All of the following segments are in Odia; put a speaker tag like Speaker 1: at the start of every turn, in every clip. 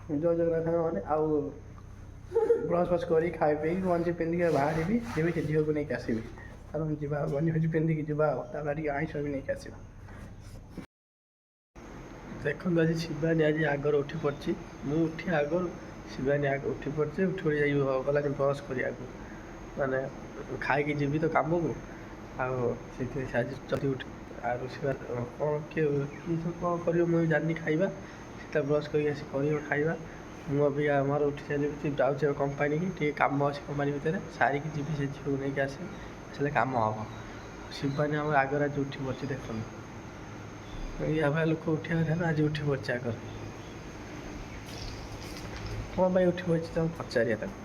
Speaker 1: ଜୟ ଜଗନ୍ନାଥ ମାନେ ଆଉ ବ୍ରସ୍ ଫ୍ରସ୍ କରି ଖାଇ ପିଇ ଗଞ୍ଜି ପିନ୍ଧିକି ବାହାରିବି ଯିବି ସେ ଝିଅକୁ ନେଇକି ଆସିବି କାରଣ ଯିବା ଗଞ୍ଜି ଫଞ୍ଜି ପିନ୍ଧିକି ଯିବା ଆଉ ତାପରେ ଟିକେ ଆଇଁଷ ବି ନେଇକି ଆସିବା। ଦେଖନ୍ତୁ ଆଜି ଶିବାନୀ ଆଜି ଆଗରୁ ଉଠି ପଡ଼ିଛି, ମୁଁ ଉଠି ଆଗରୁ ଶିବାନୀ ଆଗ ଉଠି ପଡ଼ିଛି, ଉଠି ପଡ଼ି ଯାଇ ଗଲାଣି ବ୍ରସ୍ କରିବାକୁ ମାନେ ଖାଇକି ଯିବି ତ କାମକୁ ଆଉ ସେଇଥିପାଇଁ ସେ ଆଜି ଜଲ୍ଦି ଉଠି ଆଉ ରୋଷେଇ କ'ଣ କିଏ ସବୁ କ'ଣ କରିବ ମୁଁ ବି ଜାଣିନି ଖାଇବା ସେଟା ବ୍ରସ୍ କରିକି ଆସି କରିବ ଖାଇବା। ମୁଁ ଅବିକା ଆମର ଉଠି ସାରିଛି ଯାଉଛି କମ୍ପାନୀକି ଟିକେ କାମ ଅଛି କମ୍ପାନୀ ଭିତରେ ସାରିକି ଯିବି ସେ ଝିଅକୁ ନେଇକି ଆସିବି ଆସିଲେ କାମ ହେବ। ଶିବାନୀ ଆମର ଆଗରେ ଆଜି ଉଠି ପଡ଼ିଛି ଦେଖନ୍ତୁ ଏଇଆ ଭଳିଆ ଲୋକ ଉଠିବା କଥା ନା ଆଜି ଉଠି ପଡ଼ିଛି ଆଗରେ କ'ଣ ପାଇଁ ଉଠି ପଡ଼ିଛି ତାଙ୍କୁ ପଚାରିବା ତାକୁ।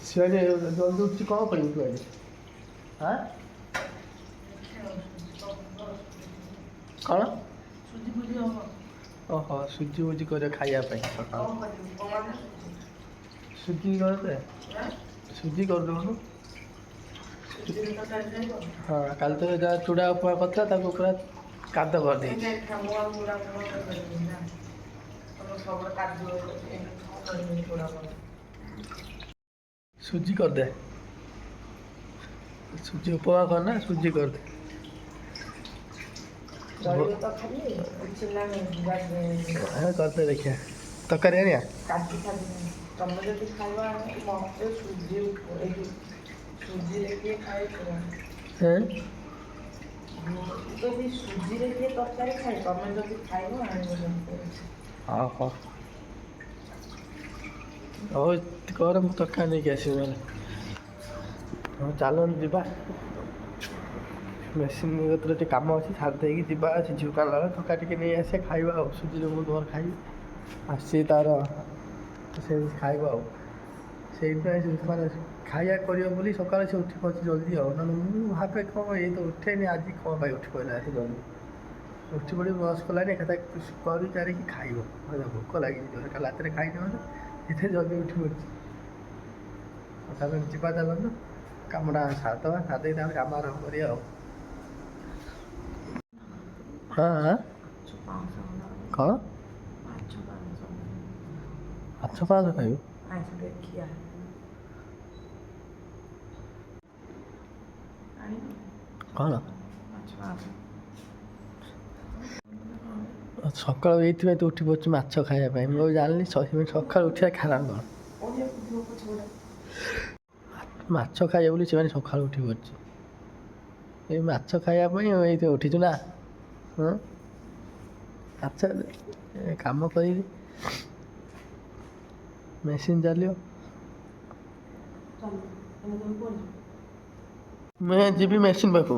Speaker 1: ଶିବାନୀ ଜଲ୍ଦି ଉଠି କ'ଣ କରିବୁ ତୁ ଆଜି ହାଁ କ'ଣ ଓହୋ ସୁଜି ଫୁଜି କରିବ ଖାଇବା ପାଇଁ ସକାଳୁ ସୁଜି କରିଦେ ସୁଜି କରିଦେଉନୁ। ହଁ କାଲି ତ ଯାହା ଚୁଡ଼ା ଉପମା କରିଥିଲା ତାକୁ ପୁରା କାଦ କରିଦେଇଛି। ସୁଜି କରିଦେ ସୁଜି ଉପମା କରନା ସୁଜି କରିଦେ କରିଦେ ଦେଖିଆ ତରକାରୀ ଆଣିଆ
Speaker 2: ତମେ ଯଦି ଖାଇବ ମତେ ସୁଜି ସୁଜିରେ କିଏ ଖାଏ ଯଦି ସୁଜିରେ କିଏ ତରକାରୀ ଖାଏ ତମେ ଯଦି ଖାଇବ ଆଣିବ।
Speaker 1: ହଉ ହଉ କର ମୁଁ ତରକାରୀ ନେଇକି ଆସିବି ମାନେ ହଁ ଚାଲନ୍ତୁ ଯିବା ମେସିନ୍ କତିରେ ଟିକେ କାମ ଅଛି ଛାଡ଼ି ଦେଇକି ଯିବା ସେ ଝିଅ କାଲା ତରକାରୀ ଟିକେ ନେଇ ଆସିବା ଖାଇବା ଆଉ ସୁଜିରେ ମୁଁ ଘର ଖାଇବି ଆସିଛି ତାର ସେ ଖାଇବ ଆଉ ସେଇଥିପାଇଁ ମାନେ ଖାଇବା କରିବ ବୋଲି ସକାଳେ ସେ ଉଠି ପଡ଼ିଛି ଜଲ୍ଦି ଆଉ ନହେଲେ ମୁଁ ଭାବେ କ'ଣ ଏଇ ତ ଉଠେନି ଆଜି କ'ଣ ପାଇଁ ଉଠି ପଡ଼ିଲା ଏତେ ଜଲ୍ଦି ଉଠି ପଡ଼ି ବ୍ରସ୍ କଲାନି ଏକାଥରେ କରି ଚାରିକି ଖାଇବ ଭୋକ ଲାଗିନି କାଲି ରାତିରେ ଖାଇନି ମାନେ ଏତେ ଜଲ୍ଦି ଉଠି ପଡ଼ିଛି ତାପରେ ଯିବା ଚାଲନ୍ତୁ କାମଟା ସାରିଦେବା ସାରିଦେଇ ତାପରେ କାମ ଆରମ୍ଭ କରିବା ଆଉ ହଁ କ'ଣ ମାଛ ପାଁଶ ଖାଇବୁ କ'ଣ ସକାଳୁ ଏଇଥିପାଇଁ ତୁ ଉଠି ପଡ଼ୁଛୁ ମାଛ ଖାଇବା ପାଇଁ ମୁଁ ଜାଣିଲି ସକାଳୁ ଉଠିବା କାରଣ କ'ଣ ମାଛ ଖାଇବ ବୋଲି ସେମାନେ ସକାଳୁ ଉଠି ପଡ଼ିଛି ଏଇ ମାଛ ଖାଇବା ପାଇଁ ଏଇଥିପାଇଁ ଉଠିଛୁ ନା ହଁ ମାଛ କାମ କରିବି ମେସିନ୍ ଚାଲିବ ମୁଁ ଯିବି ମେସିନ୍ ପାଖକୁ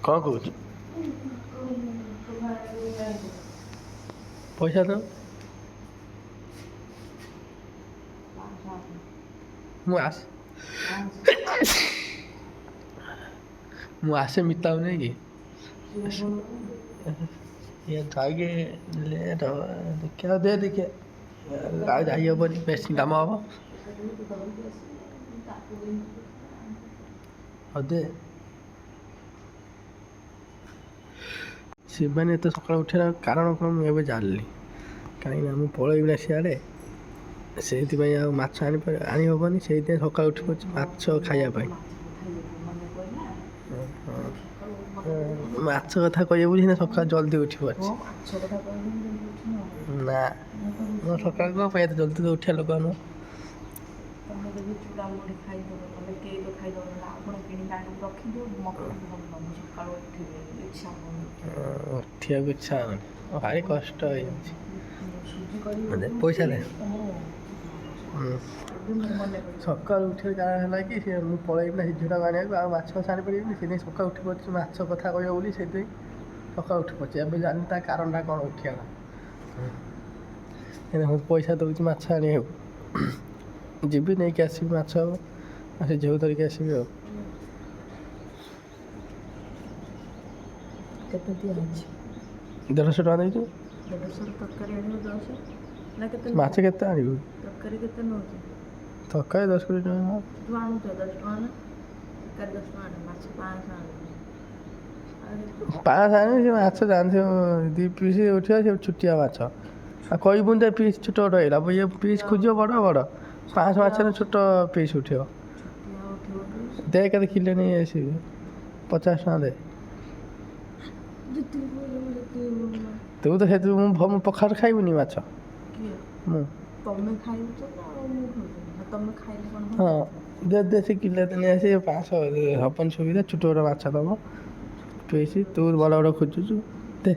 Speaker 1: କ'ଣ କହୁଛୁ ପଇସା ତ ମୁଁ ଆସେ ମିତାଉ ନେଇ କି ये जाएंगे लेट ଦେଖିଆ ଦେ ଦେଖିଆ ଆଉ ଯାଇ ହେବନି ବେଶୀ କାମ ହେବ ହଉ ଦେ ଶିବାନୀ ଏତେ ସକାଳୁ ଉଠିବାର କାରଣ କ'ଣ ମୁଁ ଏବେ ଜାଣିଲି କାହିଁକିନା ମୁଁ ପଳେଇବି ନା ସିଆଡ଼େ ସେଇଥିପାଇଁ ଆଉ ମାଛ ଆଣି ହେବନି ସେଇଥିପାଇଁ ସକାଳୁ ଉଠି ପଡ଼ୁଛି ମାଛ ଖାଇବା ପାଇଁ ମାଛ କଥା କହିବ ବୋଲି ସିନା ସକାଳୁ ଜଲ୍ଦି ଉଠି ପଡ଼ୁଛି ନା ମୁଁ ସକାଳୁ କ'ଣ ପାଇଁ ଏତେ ଜଲ୍ଦି ତ ଉଠିବା ଲୋକ ନୁହଁ ଉଠିବାକୁ ଇଚ୍ଛା ହେଉନି ଭାରି କଷ୍ଟ ହେଇଯାଉଛି ପଇସା ଦେ ସକାଳୁ ଉଠିବା କାରଣ ହେଲା କି ସେ ମୁଁ ପଳେଇବି ନା ସେ ଝିଅଟାକୁ ଆଣିବାକୁ ଆଉ ମାଛ ଫାଛ ଆଣିପାରିବିନି ସେଥିପାଇଁ ସକାଳୁ ଉଠି ପଡ଼ୁଛି ମାଛ କଥା କହିବ ବୋଲି ସେଥିପାଇଁ ସକାଳୁ ଉଠି ପଡ଼ୁଛି ଏବେ ଜାଣିନି ତା କାରଣଟା କ'ଣ ଉଠିବା ମୁଁ ପଇସା ଦେଉଛି ମାଛ ଆଣିବାକୁ ଯିବି ନେଇକି ଆସିବି ମାଛ ଆଉ ସେ ଝିଅକୁ ଧରିକି ଆସିବି ଆଉ
Speaker 2: କେତେ ଦିଆହେଇଛି
Speaker 1: 150 ଟଙ୍କା ଦେଇଛୁ ମାଛ କେତେ ଆଣିବୁ
Speaker 2: ତରକାରୀ କେତେ ନେଉଛି
Speaker 1: ତରକାରୀ 10-20 ଟଙ୍କା
Speaker 2: ତୁ ଆଣୁଛ 10 ଟଙ୍କା ନା ତରକାରୀ 10 ଟଙ୍କା ମାଛ 500
Speaker 1: ପାଞ୍ଚଶହ ଆଣିବି ସେ ମାଛ ଜାଣିଥିବ 2 ପିସ୍ ଉଠିବ ସେ ଛୋଟିଆ ମାଛ ଆଉ କହିବୁନି ଯେ ପିସ୍ ଛୋଟ ଛୋଟ ହେଇଲା ଇଏ ପିସ୍ ଖୋଜିବ ବଡ଼ ବଡ଼ 500 ମାଛରେ ଛୋଟ ପିସ୍ ଉଠିବ ଦେ କେତେ କିଲୋ ନେଇ ଆସିବି 50 ଟଙ୍କା ଦେ ତୁ ତ ସେଥିରୁ ମୁଁ ପଖାଳ ଖାଇବୁନି ମାଛ ମୁଁ
Speaker 2: ତମେ ଖାଇଛ ନା ମୁଁ ଖାଉଛ ତମେ ଖାଇଲେ କ'ଣ
Speaker 1: ହଁ ଦେ ସେ କିଲୋ ନେଇ ଆସି 500 ହବନି ସୁବିଧା ଛୋଟ ଛୋଟ ମାଛ ଦେବ ପିସ୍ ତୁ ବଡ଼ ବଡ଼ ଖୋଜୁଛୁ ଦେ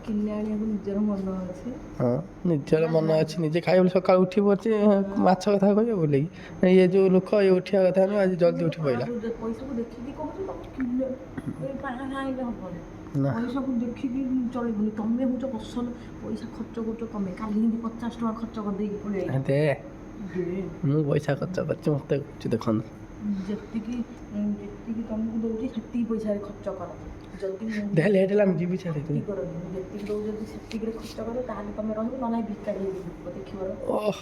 Speaker 2: କିଲେ ଆଣିବାକୁ ନିଜର ମନ ଅଛି
Speaker 1: ହଁ ନିଜର ମନ ଅଛି ନିଜେ ଖାଇବ ବୋଲି ସକାଳୁ ଉଠି ପଡ଼ୁଛି ମାଛ କଥା କହିବ ବୋଲି ଇଏ ଯେଉଁ ଲୋକ ଇଏ ଉଠିବା କଥା ନୁହଁ ଆଜି ଜଲ୍ଦି ଉଠି ପଡ଼ିଲା
Speaker 2: ପଇସାକୁ ଦେଖିକି କହୁଛୁ ତମେ କିଲେ ପାଞ୍ଚ ଆଣିଲେ ହବନି
Speaker 1: ନା
Speaker 2: ପଇସାକୁ ଦେଖିକି ଚଳିବୁନି ତମେ ହଉଛ ଅସଲ ପଇସା ଖର୍ଚ୍ଚ କରୁଛ ତମେ କାଲି ଏମିତି 50 ଟଙ୍କା ଖର୍ଚ୍ଚ କରିଦେଇକି ପଳେଇ
Speaker 1: ଦେ ମୁଁ ପଇସା ଖର୍ଚ୍ଚ କରିଛି ମୋତେ କହୁଛି ଦେଖନ୍ତୁ
Speaker 2: ଯେତିକି ତମକୁ ଦଉଛି ସେତିକି ପଇସାରେ ଖର୍ଚ୍ଚ କର ଯଦି
Speaker 1: ଦେ ଲେଟ୍ ହେଲା ମୁଁ ଯିବି ଛାଡ଼ି
Speaker 2: କରନି ଯେତିକି ଦଉଛି ଯଦି ସେତିକିରେ ଖର୍ଚ୍ଚ କର ତାହେଲେ ତମେ ରହିବ ନହେଲେ ଭିକାରୀ ହେଇଯିବ ଦେଖିବ
Speaker 1: ଓହ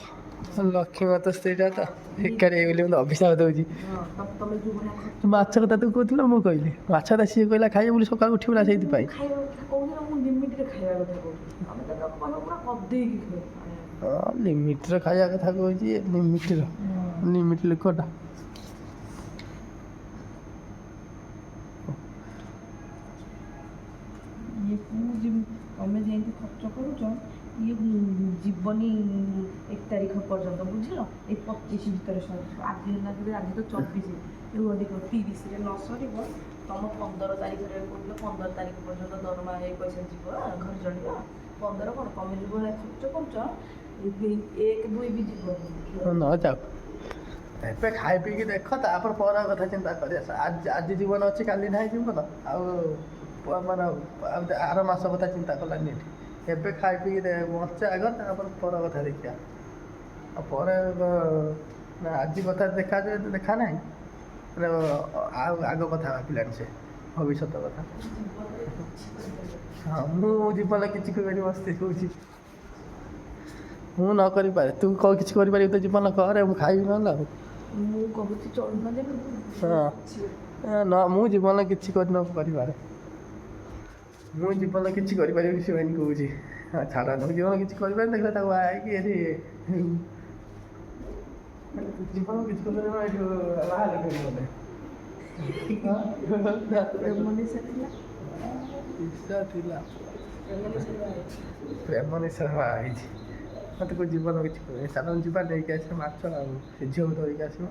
Speaker 1: ଲକ୍ଷ୍ମୀ ମାତା ସ୍ତ୍ରୀଟା ତ ଭିକାରୀ ହେଇଗଲି ମୋତେ ଅଭିଶାପ ଦେଉଛି
Speaker 2: ତମେ ଯେଉଁ ଭଳିଆ
Speaker 1: ମାଛ କଥା ତୁ କହୁଥିଲ ମୁଁ କହିଲି ମାଛ କଥା ସିଏ କହିଲା ଖାଇବ ବୋଲି ସକାଳୁ ଉଠିଲା ସେଇଥିପାଇଁ
Speaker 2: ଖାଇବା କଥା କହୁଛି ନା ମୁଁ ଲିମିଟରେ ଖାଇବା କଥା କହୁଛି ତମେ ତ ପୁରା କରିଦେଇକି ଖାଇବ
Speaker 1: ହଁ ଲିମିଟରେ ଖାଇବା କଥା କହୁଛି ଲିମିଟ ଲୋକଟା
Speaker 2: ତମେ ଯେମିତି ଖର୍ଚ୍ଚ କରୁଛ ଇଏ ଯିବନି 1 ତାରିଖ ପର୍ଯ୍ୟନ୍ତ ବୁଝିଲ ଏଇ 25 ଭିତରେ ସରିଯିବ ଆଜି ହେଲା ଯଦି ଆଜି ତ 24 ଅଧିକ 30ରେ ନ ସରିବ ତମ 15 ତାରିଖରେ କହୁଥିଲ 15 ତାରିଖ ପର୍ଯ୍ୟନ୍ତ ଦରମା ଏଇ ପଇସା ଯିବ ଘର ଚଳିବ 15 କ'ଣ ତମେ ଯେଉଁ ଭଳିଆ ଖର୍ଚ୍ଚ କରୁଛ 1-2 ବି ଯିବନି
Speaker 1: ନ ଯାଉ ଏବେ ଖାଇ ପିଇକି ଦେଖ ତାପରେ ପର କଥା ଚିନ୍ତା କରିବା ଆଜି ଜୀବନ ଅଛି କାଲି ନାହିଁ ଜୀବନ ଆଉ ମାନେ ଆର ମାସ କଥା ଚିନ୍ତା କଲାନି ଏଠି ଏବେ ଖାଇ ପିଇକି ବଞ୍ଚେ ଆଗ ତାପରେ ପର କଥା ଦେଖିବା ଆଉ ପରେ ଆଜି କଥା ଦେଖା ନାହିଁ ଆଉ ଆଗ କଥା ଭାବିଲାଣି ସେ ଭବିଷ୍ୟତ କଥା ହଁ ମୁଁ ଜୀବନରେ କିଛି କରିପାରିବି ମସ୍ତି କହୁଛି ମୁଁ ନ କରିପାରେ ତୁ କିଛି କରିପାରିବୁ ତ ଜୀବନ କରେ ମୁଁ ଖାଇବି ନହେଲେ ଆଉ
Speaker 2: ମୁଁ କହୁଛି ଚଳୁନ ଯେ
Speaker 1: ହଁ ମୁଁ ଜୀବନରେ କିଛି କରିପାରେ ମୁଁ ଜୀବନରେ କିଛି କରିପାରିବି ସେମାନେ କହୁଛି ଛାଡ଼ ମୁଁ ଜୀବନ କିଛି କରିପାରିବି ଦେଖିଲା ତାକୁ ଆଇକି ଏଠି ଜୀବନ କିଛି କରିପାରିବ ଏଠି ବାହାରେ ମୋତେ ଥିଲା ପ୍ରେମ ନିଶା ହେଇଛି ମୋତେ କେଉଁ ଜୀବନ କିଛି କରିବି ଚାଲ ଯିବା ନେଇକି ଆସିବ ମାଛ ଆଉ ସେ ଝିଅକୁ ଧରିକି ଆସିବ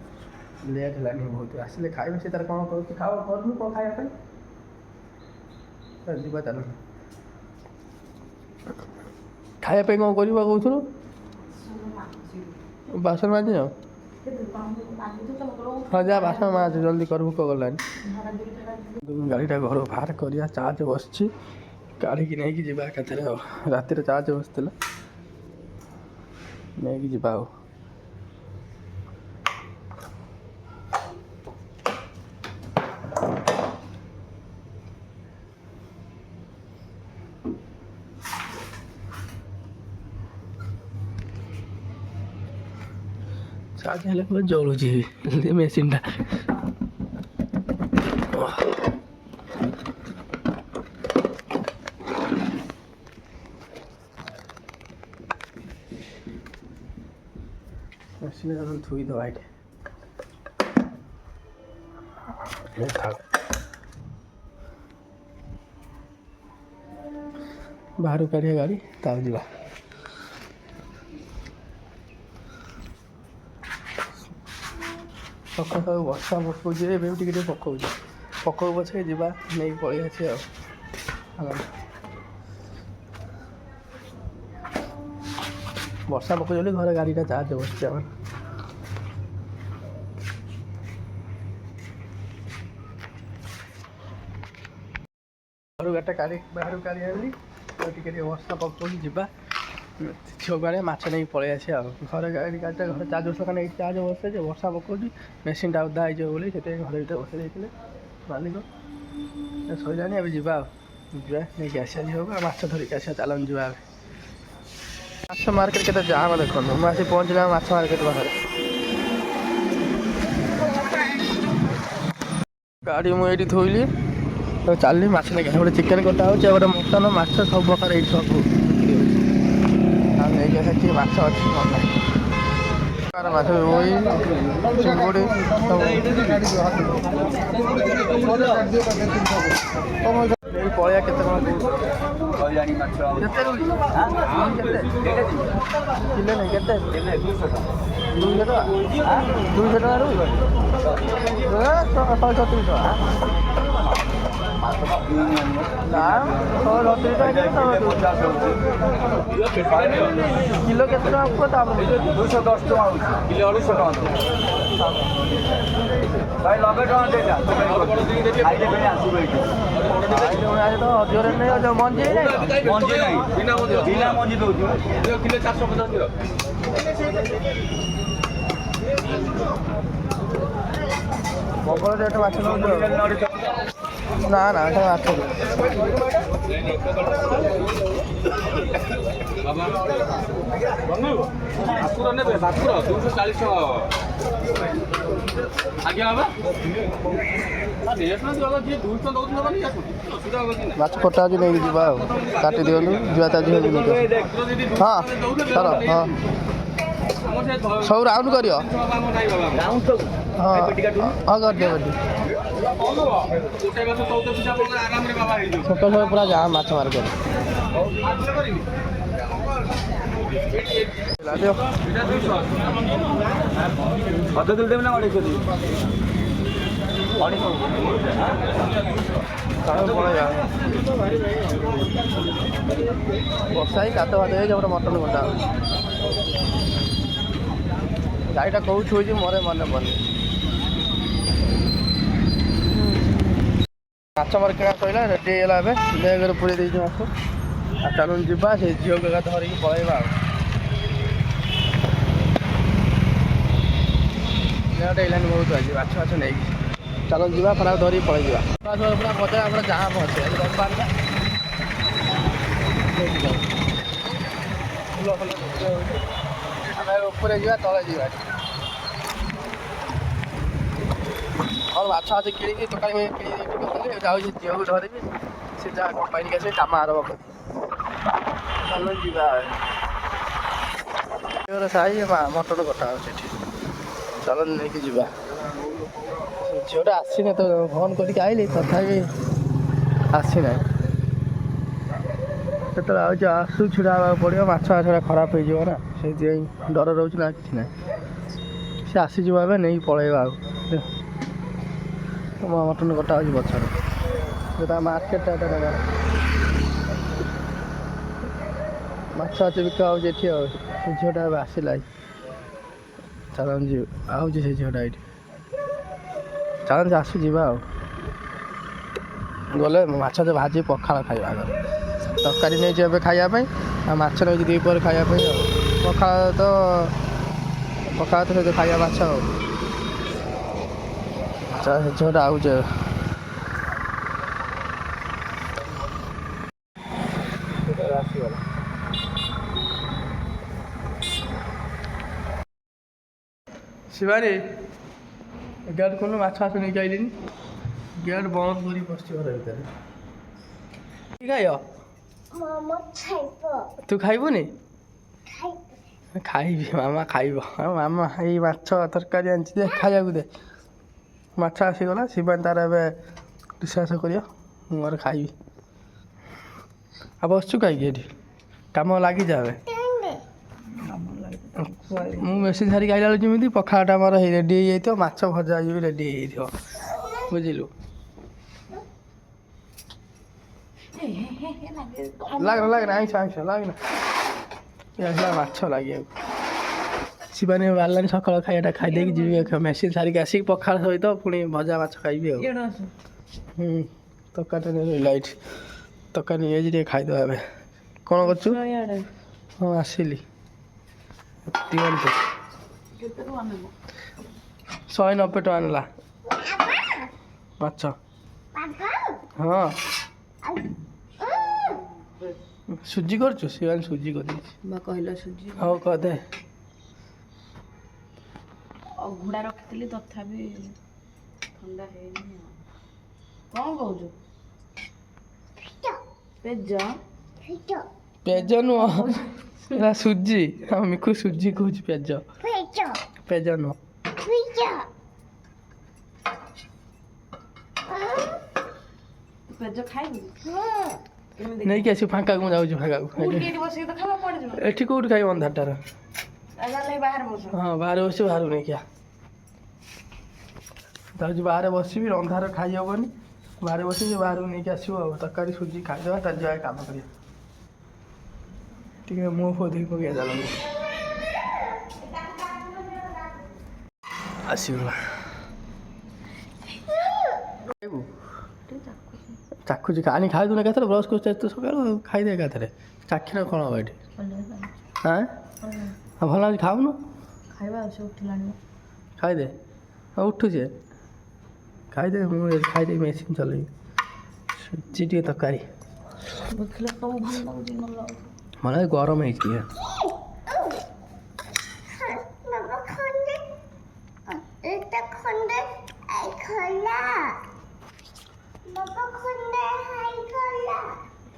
Speaker 1: ଲେଟ୍ ହେଲାନି ବହୁତ ଆସିଲେ ଖାଇବେ ସେ ତାର କ'ଣ କରୁଛି କରୁନୁ କ'ଣ ଖାଇବା ପାଇଁ ଯିବା ଚାଲ ଖାଇବା ପାଇଁ କ'ଣ କରିବା କହୁଥିଲୁ ବାସନ ମାଜି ଆଉ ହଁ ଯା ବାସନ ମାଜ ଜଲ୍ଦି କର ଭୋକ ଗଲାଣି ଗାଡ଼ିଟା ଘର ବାହାର କରିବା ଚାର୍ଜ ବସିଛି କାଢ଼ିକି ନେଇକି ଯିବା ଏକାଥରେ ଆଉ ରାତିରେ ଚାର୍ଜ ବସିଥିଲା ନେଇକି ଯିବା ଆଉ ଚାର୍ଜ ହେଲେ ପୁରା ଜଳୁଛି ମେସିନ୍ଟା ମେସିନ୍ଟା ଧୋଇଦେବା ଏଠି ବାହାରକୁ କାଢ଼ିବା ଗାଡ଼ି ତାକୁ ଯିବା ସକାଳୁ ବର୍ଷା ପକାଉଛି ଏବେ ବି ଟିକେ ପକାଉଛି ପକାଉ ପଛେ ଯିବା ନେଇକି ପଳେଇ ଆସିବା ଆଉ ବର୍ଷା ପକାଉଛି ବୋଲି ଘରେ ଗାଡ଼ିଟା ଚାର୍ଜ ବସିଛି ଆମର ଘରୁ ଗାଡ଼ିଟା ବାହାରକୁ କାଢ଼ି ଆଣିଲି ଆଉ ଟିକେ ବର୍ଷା ପକାଉଛି ଯିବା ଝିଅକୁ ଆଣେ ମାଛ ନେଇକି ପଳେଇ ଆସିବା ଆଉ ଘରେ ଗାଡ଼ିଟା ଘରେ ଚାର୍ଜ ବସିବା କାରଣ ଏଇଠି ଚାର୍ଜ ବସେଇছে ବର୍ଷା ପକାଉଛି ମେସିନ୍ଟା ଓଦା ହେଇଯିବ ବୋଲି ସେଥିପାଇଁ ଘରେ ଭିତରେ ବସେଇ ଦେଇଥିଲେ ମାଲିକ ସରିଲାଣି ଏବେ ଯିବା ଆଉ ଯିବା ନେଇକି ଆସିବା ଝିଅକୁ ଆଉ ମାଛ ଧରିକି ଆସିବା ଚାଲନ୍ତୁ ଯିବା ଏବେ ମାଛ ମାର୍କେଟ କେତେ ଜାମ୍ ଦେଖନ୍ତୁ ମୁଁ ଆସି ପହଞ୍ଚିଲା ମାଛ ମାର୍କେଟ ପାଖରେ ଗାଡ଼ି ମୁଁ ଏଇଠି ଥୋଇଲି ତ ଚାଲିଲି ମାଛ ନେଇକି ଗୋଟେ ଚିକେନ୍ କଟା ହେଉଛି ଆଉ ଗୋଟେ ମଟନ୍ ମାଛ ସବୁ ପ୍ରକାର ଏଇଠି ସବୁ ବିକ୍ରି ହେଉଛି ଆଉ ନେଇକି ସେଠି ମାଛ ଅଛି ମାଛ ରୋହି ଚିଙ୍ଗୁଡ଼ି ପଳେଇବା କେତେ ଟଙ୍କା କେତେ ରୋହି କିଲେ ନାଇଁ କେତେ 200 ଟଙ୍କା 200 ଟଙ୍କା ରୋହି 170 ଟଙ୍କା ନା 170 ଟଙ୍କା କିଲୋ କେତେ ଟଙ୍କା କୁହ ତାପରେ
Speaker 3: 210 ଟଙ୍କା ହେଉଛି କିଲୋ 250 ଟଙ୍କା 190 ଟଙ୍କା ଦେଇଟା ଖାଇଲେ ପାଇଁ ଆସିବ ଏଇଠି
Speaker 1: ତ ଅଧିକ ରେଟ୍ ନେଇ ଯାଉ ମଞ୍ଜି ନାହିଁ
Speaker 3: ମଞ୍ଜି ନାହିଁ ବିନା ମଞ୍ଜି ଦେଉଛି
Speaker 4: କିଲୋ 450 କିଲୋ
Speaker 1: ପ୍ରବଳ ରେଟ୍ ମାଛ ନେଉଛୁ ନା ନା ଏଟା ମାଛ
Speaker 4: ଭାକୁର ନେବେ ଭାକୁର 240 ଟଙ୍କା ଆଜ୍ଞା ବାବା
Speaker 1: ମାଛ କଟା ଅଛି ନେଇକି ଯିବା ଆଉ କାଟି ଦିଅନ୍ତୁ ଯିବା ତା ଝିଅ ହଁ ଚାଲ ହଁ ସବୁ ରାଉଣ୍ଡ କରିବ ହଁ ହଁ କରିଦିଅ ଛୋଟ ଛୋଟ ପୁରା ଯାହା ମାଛ ମାର୍କେଟ
Speaker 3: ଅଧ କିଲୋ ଦେବି ନା ଅଢ଼େଇଶହ ଦେବି
Speaker 1: ବର୍ଷା ହେଇ କାଦ ଭାତ ହେଇଛି ଗୋଟେ ମଟନ କଟା ଗାଈଟା କୋଉଠି ହୋଇଛି ମୋର ମନେ ପଡ଼ୁନି ମାଛ ମୋର କିଣା ସରିଲା ରେଡ଼ି ହେଇଗଲା ଏବେ ବ୍ୟାଗରେ ପୁରେଇ ଦେଇଛି ମାଛ ଆଉ ଚାଲୁନ ଯିବା ସେ ଝିଅକୁ ଏକା ଧରିକି ପଳେଇବା ଆଉ ଦେହଟା ହେଇଲାନି ବହୁତ ଆଜି ମାଛ ମାଛ ନେଇକି ଚାଲୁନ ଯିବା ଖରାପ ଧରିକି ପଳେଇଯିବା ପୁରା ମଜା ଆମର ଜାମ୍ ଅଛି ଆଜି ରବିବାର ଫୁଲ ଫୁଲ ଆମେ ଉପରେ ଯିବା ତଳେ ଯିବା और माछ आज किଣିକି ତରକାରୀ କିଣିକି ଯାଉଛି ଝିଅକୁ ଧରିବି ସେ ଯାହା କମ୍ପାନୀକି ଆସିବେ କାମ ଆରମ୍ଭ କରି ଚାଲ ଯିବା ସାହି ମଟନ କଟା ହେଉଛି ଏଠି ଚାଲ ନେଇକି ଯିବା ଝିଅଟା ଆସିନି ତ ଫୋନ୍ କରିକି ଆଇଲି ତଥାପି ଆସିନାହିଁ କେତେବେଳେ ଆଉଛି ଆସୁ ଛିଡ଼ା ହେବାକୁ ପଡ଼ିବ ମାଛ ମାଛଟା ଖରାପ ହେଇଯିବ ନା ସେଇଥିପାଇଁ ଡର ରହୁଛି ନା କିଛି ନାହିଁ ସେ ଆସିଯିବ ଏବେ ନେଇକି ପଳେଇବା ଆଉ ମଟନ କଟା ହେଉଛି ପଛରେ ତା ମାର୍କେଟଟା ଏଟା ମାଛ ମାଛ ବିକା ହେଉଛି ଏଠି ଆଉ ସେ ଝିଅଟା ଏବେ ଆସିଲା ଚାଲନ୍ତୁ ଯିବ ଆଉଛି ସେ ଝିଅଟା ଏଇଠି ଚାଲନ୍ତୁ ଆସୁ ଯିବା ଆଉ ଗଲେ ମାଛ ଭାଜି ପଖାଳ ଖାଇବା ଆଗରେ ତରକାରୀ ନେଇଛି ଏବେ ଖାଇବା ପାଇଁ ଆଉ ମାଛ ନେଇଛି ଦ୍ୱିପହରେ ଖାଇବା ପାଇଁ ଆଉ ପଖାଳ ତ ସହିତ ଖାଇବା ମାଛ ଆଉ ସେ ଝିଅଟା ଆଉଛି ଆସିଗଲା ଶିବାନୀ ଗେଟ୍ ଖୋଲୁ ମାଛ ମାଛ ନେଇକି ଆଇଲିନି ଗେଟ୍ ବନ୍ଦ କରି ବସିଛି ଘର ଭିତରେ କି ଖାଇବ ତୁ ଖାଇବୁନି ଖାଇବି ମାମା ଖାଇବ ମାମା ଏଇ ମାଛ ତରକାରୀ ଆଣିଛି ଦେ ଖାଇବାକୁ ଦେ ମାଛ ଆସିଗଲା ଶିବାନୀ ତାର ଏବେ ବିଶ୍ୱାସ କରିବ ମୁଁ ଘରେ ଖାଇବି ଆଉ ବସୁଛୁ କାହିଁକି ଏଠି କାମ ଲାଗିଯା ଏବେ ମୁଁ ମେସିନ୍ ସାରିକି ଆଇଲା ବେଳକୁ ଯେମିତି ପଖାଳଟା ଆମର ରେଡ଼ି ହେଇଯାଇଥିବ ମାଛ ଭଜା ବି ରେଡ଼ି ହେଇଯାଇଥିବ ବୁଝିଲୁ ଲାଗନା ଆଇଁଷ ଲାଗନା ମାଛ ଲାଗିବାକୁ ଶିବାନୀ ବାହାରିଲାନି ସକାଳ ଖାଇବାଟା ଖାଇଦେଇକି ଯିବି ମେସିନ୍ ସାରିକି ଆସିକି ପଖାଳ ସହିତ ପୁଣି ଭଜା ମାଛ ଖାଇବି ଆଉ ତରକାରୀ ରହିଲା ଏଇଠି ତରକାରୀ ନେଇଯାଇଛି ଟିକେ ଖାଇଦେବା ଏବେ କ'ଣ କରୁଛୁ ହଁ ଆସିଲି 190 ଟଙ୍କା ନେଲା ମାଛ ହଁ ସୁଜି କରୁଛୁ ଶିବାନୀ ସୁଜି କରିଦେଇଛି
Speaker 2: କହିଲା ସୁଜି
Speaker 1: ହଉ କରିଦେ
Speaker 2: ଅଘୁଡ଼ା ରଖିଥିଲି ତଥାପି ଥଣ୍ଡା ହେଇନି କ'ଣ କହୁଛୁ? ପେଜ
Speaker 1: ପେଜ ନୁହଁ ଏଟା ସୁଜି ଆମ ମିକୁ ସୁଜି କହୁଛି ପେଜ ପେଜ ନୁହଁ
Speaker 2: ପେଜ ଖାଇବୁ? କେମିତି
Speaker 1: ନେଇକି ଆସିବୁ ଫାଙ୍କାକୁ ମୁଁ ଯାଉଛି ଫାଙ୍କାକୁ
Speaker 2: କୋଉଠି ଏଠି ବସିକି ତ ଖାଇବା କୁଆଡ଼େ ଯିବ?
Speaker 1: ଏଠି କୋଉଠି ଖାଇବ ଅନ୍ଧାରଟାର
Speaker 2: ତାହେଲେ ବାହାରେ ବସ।
Speaker 1: ହଁ ବାହାରେ ବସିବି ବାହାରକୁ ନେଇକି ଆ ଯାଉଛି ବାହାରେ ବସିବି ଅନ୍ଧାର ଖାଇ ହବନି ବାହାରେ ବସିବି ବାହାରକୁ ନେଇକି ଆସିବ ଆଉ ତରକାରୀ ସୁଜି ଖାଇଦେବା ତାର ଯାଏ କାମ କରିବା ଟିକେ ମୋ ଫୋ ଦେଇ ପକେଇବା ଚାଲନ୍ତୁ ଆସିବ ଖାଇବୁ ଚାଖୁଛି ଆଣି ଖାଇଦୁନ ଏକାଥରେ ବ୍ରସ୍ କରୁଛୁ ଏତେ ସକାଳୁ ଆଉ ଖାଇଦେ ଏକାଥରେ ଚାଖିନା କ'ଣ ହବ ଏଠି ହଁ ଆଉ ଭଲ ଲାଗୁଛି ଖାଉନୁ
Speaker 2: ଖାଇବା ଆଉ ସେ ଉଠିଲାଣି
Speaker 1: ଖାଇଦେ ଆଉ ଉଠୁଛି ଖାଇଦେ ମୁଁ ଖାଇଦେବି ମେସିନ୍ ଚଲେଇବି ସୁଜି ଟିକେ ତରକାରୀ
Speaker 2: ଦେଖିଲେ ସବୁ ଭଲ ଲାଗୁଛି ଭଲ ଲାଗୁଛି।
Speaker 1: ମାନେ ଗରମ ହେଇଛି ଟିକେ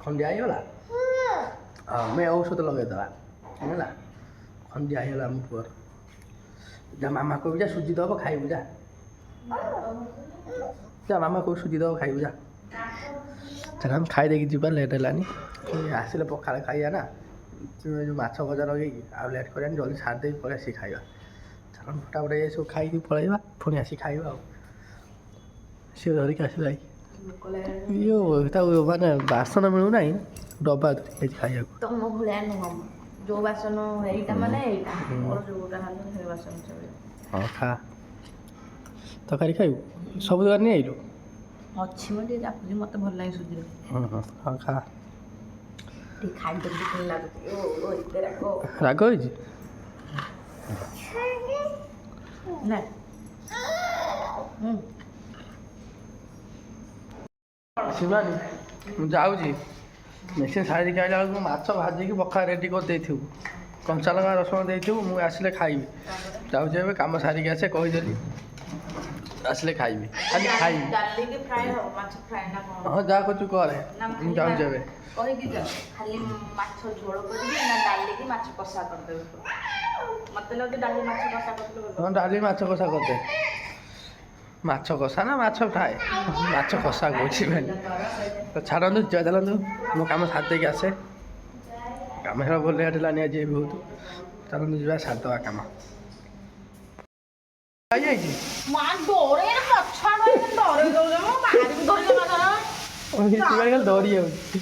Speaker 1: ଖଣ୍ଡିଆ ହେଇଗଲା ଆମେ ଔଷଧ ଲଗେଇଦେବା ହେଲା ଖଣ୍ଡିଆ ହେଇଗଲା ଆମ ପୁଅର ଯା ମାମା କହିବୁ ଯା ସୁଜି ଦେବ ଖାଇବୁ ଯା ଯା ମାମା କହିବୁ ସୁଜି ଦେବ ଖାଇବୁ ଯା ଚାଲ ଆମେ ଖାଇଦେଇକି ଯିବା ଲେଟ୍ ହେଲାନି ଆସିଲେ ପଖାଳ ଖାଇବା ନା ଯେଉଁ ମାଛ ଭଜା ଲଗେଇକି ଆଉ ଲେଟ୍ କରିବାନି ଜଲ୍ଦି ଛାଡ଼ି ଦେଇକି ପଳେଇ ଆସିକି ଖାଇବା ଚାଲ ଫଟାଫଟ ଏସବୁ ଖାଇକି ପଳେଇବା ପୁଣି ଆସିକି ଖାଇବା ଆଉ ସିଏ ଧରିକି ଆସିଲା ଇଏ ତାକୁ ମାନେ ବାସନ ମିଳୁନାହିଁ ଡବା ଧରିକି ଖାଇବାକୁ
Speaker 2: ତମ ଭଳିଆ ନୁହଁ ଯୋଉ ବାସନ ଏଇଟା ମାନେ ଏଇଟା ମୋର ଯୋଉଟା ହେଲେ ସେ ବାସନ ଚଳିବ।
Speaker 1: ହଁ ଖା ତରକାରୀ ଖାଇବୁ ସବୁ ଦୋକାନ ନେଇ ଆଇଲୁ
Speaker 2: ଅଛି ମୁଁ ଟିକେ ଚାଖୁଛି ମତେ ଭଲ ଲାଗେ ସୁଜିରେ
Speaker 1: ହଁ ଖା
Speaker 2: ଟିକେ ଖାଇଦେବି ଭଲ ଲାଗୁଛି ଓ ଏତେ ରାଗ
Speaker 1: ରାଗ ହେଇଛି
Speaker 2: ନା
Speaker 1: ଶିବାନୀ ମୁଁ ଯାଉଛି ମେସିନ୍ ସାରିକି ଆଇଲା ବେଳକୁ ମାଛ ଭାଜିକି ପଖାଳ ରେଡ଼ି କରିଦେଇଥିବୁ କଞ୍ଚା ଲଙ୍କା ରସୁଣ ଦେଇଥିବୁ ମୁଁ ଆସିଲେ ଖାଇବି ଯାଉଛି ଏବେ କାମ ସାରିକି ଆସେ କହିଦେଲି ଆସିଲେ ଖାଇବି ଖାଲି ଖାଇବି
Speaker 2: ଡାଲିକି ଫ୍ରାଏ ହବ ମାଛ ଫ୍ରାଏ ନା କ'ଣ?
Speaker 1: ହଁ ଯାହା କରୁଛୁ କରେ ମୁଁ ଯାଉଛି ଏବେ
Speaker 2: କହିକି ଯା ଖାଲି ମାଛ ଝୋଳ କରିବି ନା ଡାଲିକି ମାଛ କଷା କରିଦେବି ମତେ ଲାଗୁଛି ଡାଲି ମାଛ କଷା କରିଦେଲେ
Speaker 1: ହଁ ଡାଲି ମାଛ କଷା କରିଦେ ମାଛ କଷା ନା ମାଛ ଫ୍ରାଏ ମାଛ କଷା କହୁଛି ଭାଇ ତ ଛାଡ଼ନ୍ତୁ ଯା ଚାଲନ୍ତୁ ମୋ କାମ ସାରି ଦେଇକି ଆସେ କାମ ହେଲା ଭଲ ଲେଟ୍ ହେଲାନି ଆଜି ବହୁତ ଚାଲନ୍ତୁ ଯିବା ସାରିଦେବା କାମ ଖାଇଯାଇଛି
Speaker 2: ମା ଡରେ ପଛୁଆ ଡରେଇ ଦଉଛ ମୋ ବାହାରକୁ ଧରିକି
Speaker 1: ଡରି ଯାଉଛି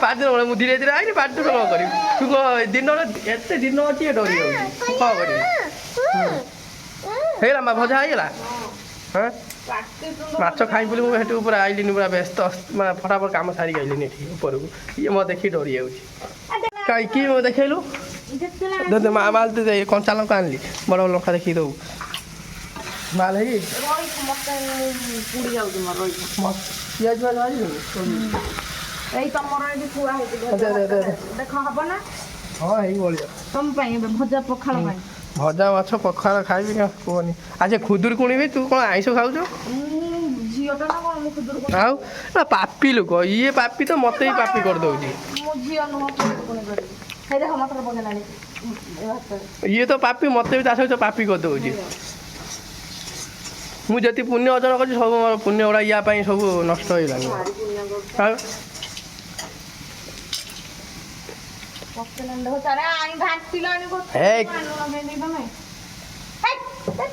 Speaker 1: ପାଟିରେ ମୁଁ ଧୀରେ ଧୀରେ ଆଇନି ପାଟିରେ କ'ଣ କରିବି ତୁ କ'ଣ ଦିନରେ ଏତେ ଦିନ ଅଛି ଡରି ଯାଉଛି ତୁ କ'ଣ କରିବି ହେଇଗଲା ମା ଭଜା ହେଇଗଲା ହଁ ମାଛ ଖାଇ ବୋଲି ମୁଁ ସେଠି ଉପରେ ଆଇଲିନି ପୁରା ବ୍ୟସ୍ତ ମାନେ ଫଟାଫଟ କାମ ସାରିକି ଆଇଲିନି ଏଠି ଉପରକୁ ଇଏ ମୋ ଦେଖି ଡରି ଯାଉଛି କାହିଁକି ମୋ ଦେଖେଇଲୁ ମାଲ ତ କଞ୍ଚା ଲଙ୍କା ଆଣିଲି ବଡ଼ ବଡ଼ ଲଙ୍କା ଦେଖିକି ଦେବୁ ମାଲ ହେଇଯାଇଛି
Speaker 2: ପୁଡ଼ି ଯାଉଛି ମୋର
Speaker 1: ପିଆଜ ଫିଆଜ ମାରିବୁ
Speaker 2: ଏଇ ତମର ଏଠି ଥୁଆ ହେଇଛି ଦେଖ ହବ ନା
Speaker 1: ହଁ ହେଇଭଳିଆ
Speaker 2: ତମ ପାଇଁ ଏବେ ଭଜା ପଖାଳ ପାଇଁ
Speaker 1: ଭଜା ମାଛ ପଖାଳ ଖାଇବି ନା କୁହନି ଆଚ୍ଛା ଖୁଦୁରୁକୁଣୀ ବି ତୁ କ'ଣ ଆଇଁଷ ଖାଉଛୁ
Speaker 2: ଝିଅଟା ନା କ'ଣ ମୁଁ ଖୁଦୁରୁକୁଣୀ
Speaker 1: ଆଉ ପାପି ଲୋକ ଇଏ ପାପି ତ ମତେ ବି ପାପି କରିଦେଉଛି
Speaker 2: ମୋ ଝିଅ ନୁହଁ ଖୁଦୁରୁକୁଣୀ କରିବି ହେଇ ଦେଖ ମଟର ପକେଇଲାଣି
Speaker 1: ଇଏ ତ ପାପି ମତେ ବି ତା ସହିତ ପାପି କରିଦେଉଛି ମୁଁ ଯେତିକି ପୁଣ୍ୟ ଅର୍ଜନ କରିଛି ସବୁ ମୋର ପୁଣ୍ୟ ଗୁଡ଼ା ୟା ପାଇଁ ସବୁ ନଷ୍ଟ ହେଇଗଲାଣି ଆଉ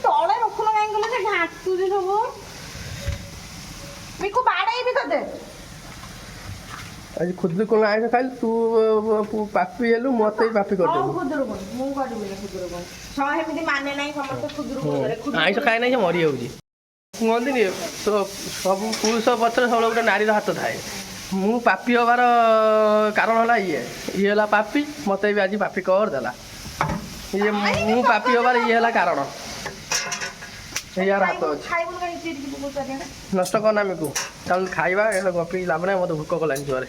Speaker 2: ତଳେ ରଖୁନ କାହିଁ କହିଲେ ସେ ଘାଟୁଛି ସବୁ ମିକୁ ବାଡ଼େଇବି ତତେ
Speaker 1: ଆଜି ଖୁଦୁରୁକୁଣୀ ଆଇଁଷ ଖାଇଲୁ ତୁ ପାପି ହେଲୁ ମତେ ବି ପାପି କରିଦେବୁ
Speaker 2: ଖୁଦୁରୁକୁଣୀ ମୁଁ କରିବିନି ଖୁଦୁରୁକୁଣୀ ସେମିତି ମାନେ ନାହିଁ ସମସ୍ତେ ଖୁଦୁରୁକୁଣୀ
Speaker 1: ଆଇଁଷ ଖାଇ ନାହିଁ ସେ ମରିଯାଉଛି କୁହନ୍ତିନି ତ ସବୁ ପୁରୁଷ ପଛରେ ସବୁବେଳେ ଗୋଟେ ନାରୀର ହାତ ଥାଏ ମୁଁ ପାପି ହେବାର କାରଣ ହେଲା ଇଏ ହେଲା ପାପି ମତେ ବି ଆଜି ପାପି କରିଦେଲା ଇଏ ମୁଁ ପାପି ହେବାର ଇଏ ହେଲା କାରଣ ଏହାର ହାତ ଅଛି ନଷ୍ଟ କରନା ମିକୁ ତାହେଲେ ଖାଇବା ଏ ଗପିକି ଲାଭ ନାହିଁ ମୋତେ ଭୋକ କଲାଣି ଜୋରେ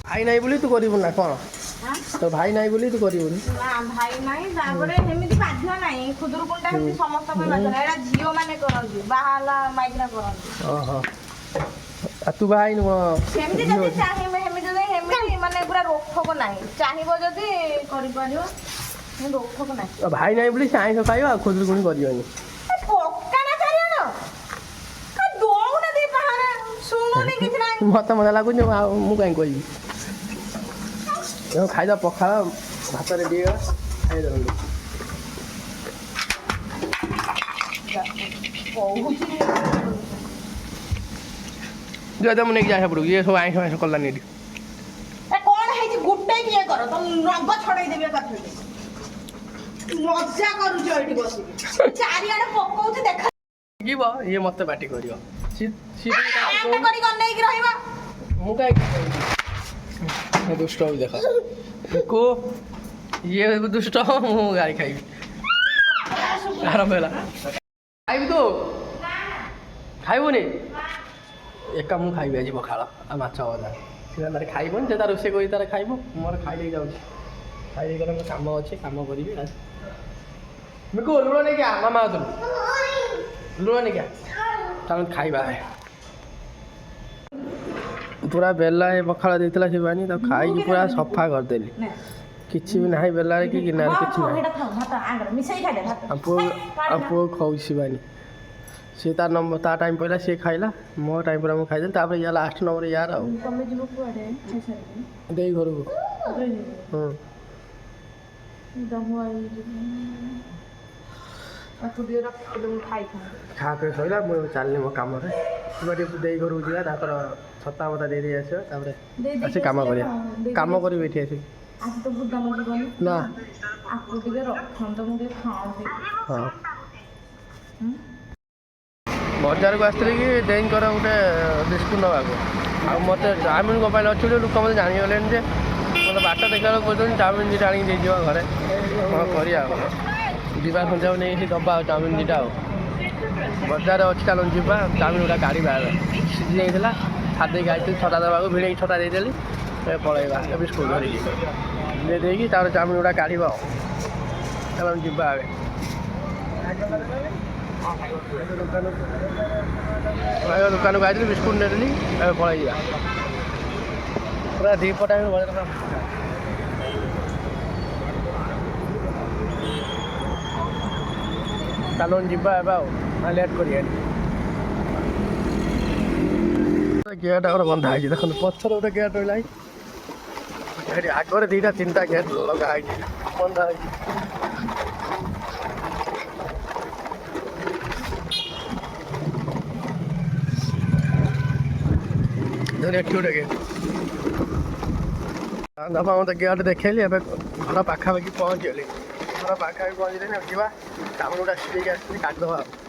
Speaker 1: ଭାଇ ନାହିଁ ବୋଲି ତୁ କରିବୁ ନା କ'ଣ ତୋ ଭାଇ ନାହିଁ ବୋଲି ତୁ କରିବୁନି
Speaker 2: ଭାଇ ନାହିଁ ତାପରେ ସେମିତି ବାଧ୍ୟ ନାହିଁ ଖୁଦୁରୁକୁଣୀଟା ସେମିତି ସମସ୍ତଙ୍କ ପାଇଁ ବାଧ୍ୟ ନାହିଁ ଏଇଟା ଝିଅ ମାନେ କରନ୍ତି ବାହା ହେଲା ମାଇକିନା କରନ୍ତି
Speaker 1: ଓହୋ ତୁ ବାହା ହେଇନୁ
Speaker 2: ସେମିତି ଯଦି ଚାହିଁବେ ସେମିତି ଯଦି ସେମିତି ମାନେ ପୁରା ରୋକଠୋକ ନାହିଁ ଚାହିଁବ ଯଦି କରିପାରିବ ରୋକଠୋକ ନାହିଁ
Speaker 1: ଭାଇ ନାହିଁ ବୋଲି ସେ ଆଇଁଷ ଖାଇବ ଆଉ ଖୁଦୁରୁକୁଣୀ କରିବନି
Speaker 2: ପକ୍କା ନା ଚାରିଜଣ ଦଉନା ଦି ପାହାରେ ଶୁଣୁନି କିଛି ନାହିଁ
Speaker 1: ମତେ ମଜା ଲାଗୁଛି ଆଉ ମୁଁ କାହିଁ କହିବି ଖାଇଦବା ପଖାଳ ଭାତରେ ଟିକେ ଖାଇଦେବୁ
Speaker 2: କହୁଛି
Speaker 1: ଯଦି ମୁଁ ନେଇକି ଯାଏ ପଡ଼ିବୁ ଇଏ ସବୁ ଆଇଁଷ ଆଇଁଷ କଲାନି ଏଠି
Speaker 2: ଏ କ'ଣ ହେଇଛି ଗୋଟେ ଇଏ କର ତ ରଙ୍ଗ ଛଡ଼େଇ ଦେବି ଏକାଥରେ ମଜା କରୁଛ ଏଇଠି ବସିକି ଚାରିଆଡ଼େ ପକଉଛି ଦେଖା
Speaker 1: ଯିବ ଇଏ ମତେ ପାଟି କରିବ
Speaker 2: ଆମେ କରିକି ଅନେଇକି ରହିବା
Speaker 1: ମୁଁ କାହିଁକି ଦୁଷ୍ଟ ହଉ ଦେଖ କୁ ଇଏ ଦୁଷ୍ଟ ମୁଁ ଗାଈ ଖାଇବି ଆରମ୍ଭ ହେଲା ଖାଇବି ତୁ ଖାଇବୁନି ଏକା ମୁଁ ଖାଇବି ଆଜି ପଖାଳ ଆଉ ମାଛ ଭଜା ସେ ତାର ଖାଇବନି ସେ ତାର ରୋଷେଇ କରି ତାର ଖାଇବ ମୋର ଖାଇଦେଇ ଯାଉଛି ଖାଇଦେଇ ଗଲେ ମୋର କାମ ଅଛି କାମ କରିବି ମିକୁ ଲୁଣ ନେଇକି ଆ ମାମା ହାତରୁ ଲୁଣ ନେଇକି ଆ ତାହେଲେ ଖାଇବା ପୁରା ବେଲା ପଖାଳ ଦେଇଥିଲା ଶିବାନୀ ତାକୁ ଖାଇକି ପୁରା ସଫା କରିଦେଲି କିଛି ବି ନାହିଁ ବେଲାରେ କି ଗିନାରେ କିଛି ନାହିଁ ଆଉ ପୁଅ ଖାଉଛି ଶିବାନୀ ସିଏ ତା ନମ୍ବର ତା ଟାଇମ୍ ପଡ଼ିଲା ସିଏ ଖାଇଲା ମୋ ଟାଇମ୍ ପରେ ମୁଁ ଖାଇଦେଲି ତାପରେ ୟା ଲାଷ୍ଟ ନମ୍ବର ୟାର ଆଉ ଦେଇ ଘରକୁ ହଁ ଖା ପିଇ ସରିଲା ମୁଁ ଚାଲିଲି ମୋ କାମରେ ଟିକେ ଦେଇ ଘରକୁ ଯିବା ତାଙ୍କର ଛତା ମତା ଦେଇ ଆସିବା ତାପରେ ଆସି କାମ କରିବା କାମ କରିବି ଏଠି ଆସିକି ନା ହଁ ବଜାରକୁ ଆସିଥିଲି କି ଦେଇଙ୍କର ଗୋଟେ ବିସ୍କୁଟ୍ ନେବାକୁ ଆଉ ମୋତେ ଚାଉମିନ୍ କ'ଣ ପାଇଁ ଅଛି ବୋଲି ଲୋକ ମୋତେ ଜାଣିଗଲେଣି ଯେ ମୋତେ ବାଟ ଦେଖିବାକୁ କହୁଛନ୍ତି ଚାଉମିନ୍ ଦୁଇଟା ଆଣିକି ଦେଇଯିବ ଘରେ କ'ଣ କରିବା ଆଉ ଯିବା ସନ୍ଧ୍ୟାକୁ ନେଇକି ଦେବା ଆଉ ଚାଉମିନ୍ ଦୁଇଟା ଆଉ ବଜାରରେ ଅଛି ଚାଲ ଯିବା ଚାଉମିନ୍ ଗୁଡ଼ା କାଢ଼ିବା ଏବେ ସିଝି ଯାଇଥିଲା ଛାଡ଼ି ଦେଇକି ଆସିଥିଲି ଛତା ଦେବାକୁ ଭିଡ଼େଇକି ଛତା ଦେଇଦେଲି ପଳେଇବା ବିସ୍କୁଟ୍ ଧରିକି ଦେଇକି ତାପରେ ଚାଉମିନ୍ ଗୁଡ଼ା କାଢ଼ିବା ଆଉ ଚାଲ ଯିବା ଏବେ ଦୋକାନକୁ ଆସିଥିଲି ବିସ୍କୁଟ୍ ନେଲି ଏବେ ପଳେଇ ଯିବା ପୁରା ଦୁଇପଟ ଚାଲ ଯିବା ଏବେ ଆଉ ଲେଟ୍ କରିବାନି ଗେଟ୍ ଗୋଟେ ବନ୍ଧା ହେଇଛି ଦେଖନ୍ତୁ ପଛରେ ଗୋଟେ ଗେଟ୍ ରହିଲା ଏଠି ଆଗରେ ଦୁଇଟା ତିନିଟା ଗେଟ୍ ଲଗା ହେଇଛି ବନ୍ଧା ହେଇଛି ଏଠି ଗୋଟେ ଗେଟ୍ ବାପା ମୋତେ ଗେଟ୍ ଦେଖେଇଲି ଏବେ ଘର ପାଖାପାଖି ପହଞ୍ଚିଗଲି ଘର ପାଖାପାଖି ପହଞ୍ଚିଲେନି ଯିବା କାମ ଗୁଡ଼ା ସିଲେଇକି ଆସିଥିଲି କାଟିଦେବା ଆଉ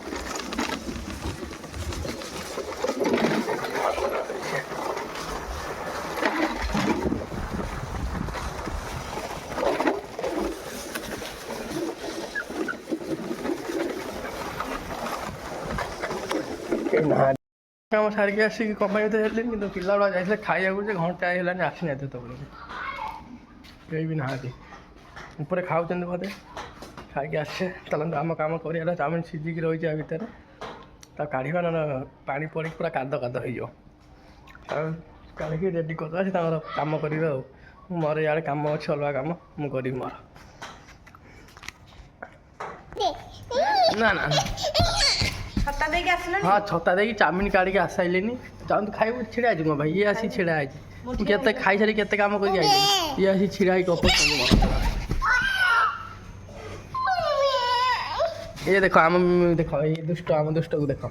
Speaker 1: କାମ ସାରିକି ଆସିକି କମ୍ପାନୀ ଭିତରେ ହେଲିନି କିନ୍ତୁ ପିଲା ଗୁଡ଼ା ଯାଇଥିଲେ ଖାଇବାକୁ ଯେ ଘଣ୍ଟା ହେଇଗଲାନି ଆସିନାହାନ୍ତି ସେତେବେଳେ କେହି ବି ନାହାନ୍ତି ଉପରେ ଖାଉଛନ୍ତି ବୋଧେ ଖାଇକି ଆସିছে ତାହେଲେ ଆମ କାମ କରିବାର ଚାଉମିନ୍ ସିଝିକି ରହିଛି ଆ ଭିତରେ ତାକୁ କାଢ଼ିବା ନହେଲେ ପାଣି ପଡ଼ିକି ପୁରା କାଦ କାଦ ହେଇଯିବ ଆଉ କାଢ଼ିକି ରେଡ଼ି କରିଦେବା ସେ ତାଙ୍କର କାମ କରିବେ ଆଉ ମୋର ଇଆଡ଼େ କାମ ଅଛି ଅଲଗା କାମ ମୁଁ କରିବି ମୋର ନା ନା
Speaker 2: ଛତା ଦେଇକି ଆସିଲନି
Speaker 1: ହଁ ଛତା ଦେଇକି ଚାଉମିନ୍ କାଢ଼ିକି ଆସାଇଲିନି ଚାଉମିନ୍ ଖାଇବୁ ଛିଡ଼ା ହେଇଛି ମୋ ଭାଇ ଇଏ ଆସି ଛିଡ଼ା ହେଇଛି ମୁଁ କେତେ ଖାଇସାରି କେତେ କାମ କରିକି ଆଇଲି ଇଏ ଆସି ଛିଡ଼ା ହେଇକି ଇଏ ଦେଖ ଆମ ଦେଖ ଏଇ ଦୁଷ୍ଟ ଆମ ଦୁଷ୍ଟକୁ ଦେଖ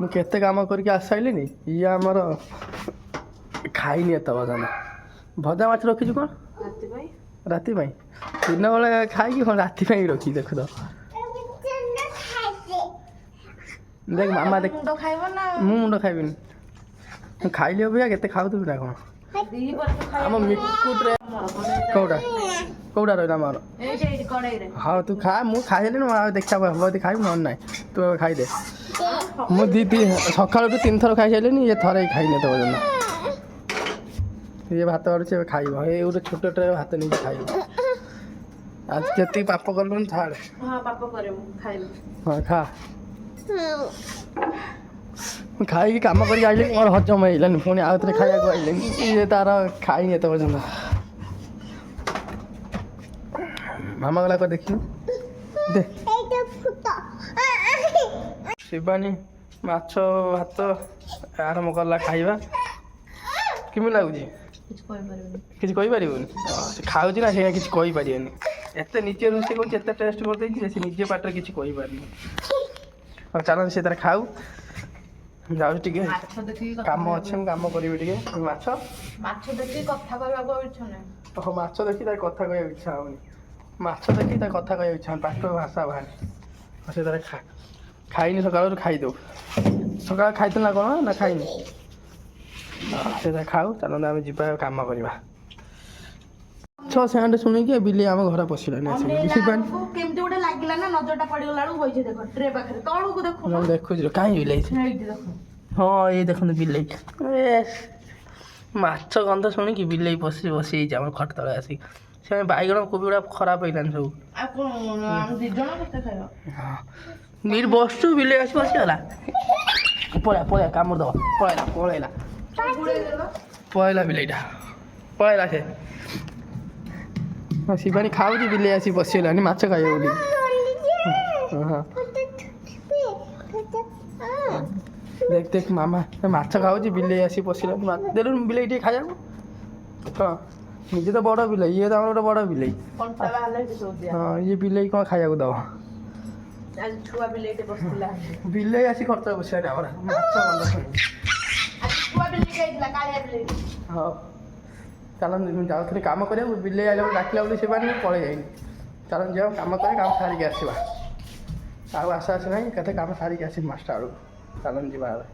Speaker 1: ମୁଁ କେତେ କାମ କରିକି ଆସାଇଲିନି ଇଏ ଆମର ଖାଇନି ଏତେ ପର୍ଯ୍ୟନ୍ତ ଭଜା ମାଛ ରଖିଛୁ କ'ଣ ରାତି ପାଇଁ ଦିନ ବେଳେ ଖାଇକି କ'ଣ ରାତି ପାଇଁ ରଖିଛି ଦେଖୁ ତ देख मामा देख
Speaker 2: मुंड खाइब ना
Speaker 1: मु मुंड खाइबिनी खाइले अबिया केते खाउतबि ना कोन हम मिकुट रे कोडा कोडा रहला मार
Speaker 2: ए जे कड़ाई रे
Speaker 1: हां तू खा मु खाइले न देखा भगवती खाइ न नाही तू खाइ दे मु दीदी सकाळ तो 3 थर खाइ साइलेनी ये थरे खाइ ने तो बजन ये भात और से खाइबो ए उटे छोट ट्रे भात नहीं खाइबो आज केते पाप करलन छाड़
Speaker 2: हां पाप करे मु खाइबो
Speaker 1: हां खा ମୁଁ ଖାଇକି କାମ କରିକି ଆଇଲିନି ମୋର ହଜମ ହେଇଗଲାନି ପୁଣି ଆଉ ଥରେ ଖାଇବାକୁ ଆଇଲିନି ଇଏ ତାର ଖାଇନି ଏତେ ପର୍ଯ୍ୟନ୍ତ। ମାମା ଗଲା କର ଦେଖିବୁ ଦେ ଶିବାନୀ ମାଛ ଭାତ ଆରମ୍ଭ କଲା ଖାଇବା। କେମିତି ଲାଗୁଛି?
Speaker 2: କିଛି କହିପାରିବିନି।
Speaker 1: କିଛି କହିପାରିବନି? ସେ ଖାଉଛି ନା ସେଇଆ କିଛି କହିପାରିବନି। ଏତେ ନିଜେ ରୋଷେଇ କରୁଛି ଏତେ ଟେଷ୍ଟ କରିଦେଇଛି ଯେ ସେ ନିଜେ ପାଟିରେ କିଛି କହିପାରୁନି। ହଉ ଚାଲନ୍ତୁ ସେ ତାର ଖାଉ। ଯାଉଛି ଟିକେ
Speaker 2: ମାଛ ଦେଖିକି କଥା
Speaker 1: କାମ ଅଛି ମୁଁ କାମ କରିବି ଟିକେ। ମାଛ
Speaker 2: ମାଛ ଦେଖିକି କଥା କହିବାକୁ ଆଉ ଇଚ୍ଛା ନାହିଁ।
Speaker 1: ଓହୋ ମାଛ ଦେଖି ତାର କଥା କହିବାକୁ ଇଚ୍ଛା ହଉନି। ମାଛ ଦେଖି ତାର କଥା କହିବାକୁ ଇଚ୍ଛା ହଉନି ପାଟିରୁ ଭାଷା ବାହାରି। ସେ ତାର ଖାଇନି ସକାଳରୁ ଖାଇଦେଉ। ସକାଳେ ଖାଇଥିଲ ନା କ'ଣ ନା ଖାଇନି? ସେ ତାର ଖାଉ ଚାଲନ୍ତୁ ଆମେ ଯିବା କାମ କରିବା। ସେଣ୍ଡ ଶୁଣିକି ବିଲେଇ ଆମ ଘର ପଶିଲାନି ଆସିକି ଶିବାନୀ
Speaker 2: କେମିତି ଗୋଟେ ଲାଗିଲା ନା ନଜରଟା ପଡିଗଲା ବେଳକୁ ବଇଛି ଦେଖ ଟ୍ରେ ପାଖରେ ତଳକୁ ଦେଖୁନ।
Speaker 1: ମୁଁ ଦେଖୁଛି କାହିଁ ବିଲେଇ?
Speaker 2: ସେଇଠି ଦେଖ।
Speaker 1: ହଁ ଏଇ ଦେଖନ୍ତୁ ବିଲେଇ। ମାଛ ଗନ୍ଧ ଶୁଣିକି ବିଲେଇ ବସିଯାଇଛି ଆମର ଖଟ ତଳେ ଆସିକି। ସେ ବାଇଗଣ କୋବି ଗୁଡ଼ା ଖରାପ ହେଇଲାନି ସବୁ।
Speaker 2: ଆଉ କ'ଣ ଆମେ 2 ଜଣ କେତେ ଖାଇବା?
Speaker 1: ହଁ ବିଲ୍ ବସଛୁ ବିଲେଇ ଆସି ବସିଗଲା। ପଳେଇବା କାମୁଡ଼ି ଦେବ। ପଳେଇଲା ବିଲେଇଟା ପଳେଇଲା ସେ। ହଁ ଶିବାନୀ ଖାଉଛି ବିଲେଇ ଆସି ବସିଗଲାନି ମାଛ ଖାଇବ ବୋଲି। ହଁ ଦେଖ ମାମା ମାଛ ଖାଉଛି ବିଲେଇ ଆସି ପଶିଲାନି। ଦେଲୁନି ବିଲେଇ ଟିକେ ଖାଇବାକୁ। ହଁ ନିଜେ ତ ବଡ଼ ବିଲେଇ ଇଏ ତ ଆମର ଗୋଟେ ବଡ଼ ବିଲେଇ। ହଁ ଇଏ ବିଲେଇ କ'ଣ ଖାଇବାକୁ ଦେବ?
Speaker 2: ଆଜି ଛୁଆ ବିଲେଇଟେ ବସିଥିଲା।
Speaker 1: ବିଲେଇ ଆସି ଖର୍ଚ୍ଚ ବସିଲାନି ଆମର ମାଛ ଗନ୍ଧ ଶୁଣି।
Speaker 2: ଛୁଆ ବିଲେଇ ଯାଇଥିଲା କାଳିଆ ବିଲେଇ।
Speaker 1: ହଉ ଚାଲନ୍ତୁ ମୁଁ ଯାଉଥିଲି କାମ କରିବାକୁ ବିଲେଇ ଆଇଲା ବୋଲି ଡାକିଲା ବୋଲି ସେମାନେ ପଳେଇ ଯାଇନି। ଚାଲନ୍ତୁ ଯିବା କାମ କରିବା କାମ ସାରିକି ଆସିବା। ଆଉ ଆଶା ନାହିଁ କେତେ କାମ ସାରିକି ଆସିବି 5ଟା ବେଳକୁ। ଚାଲନ୍ତୁ ଯିବା ଏବେ।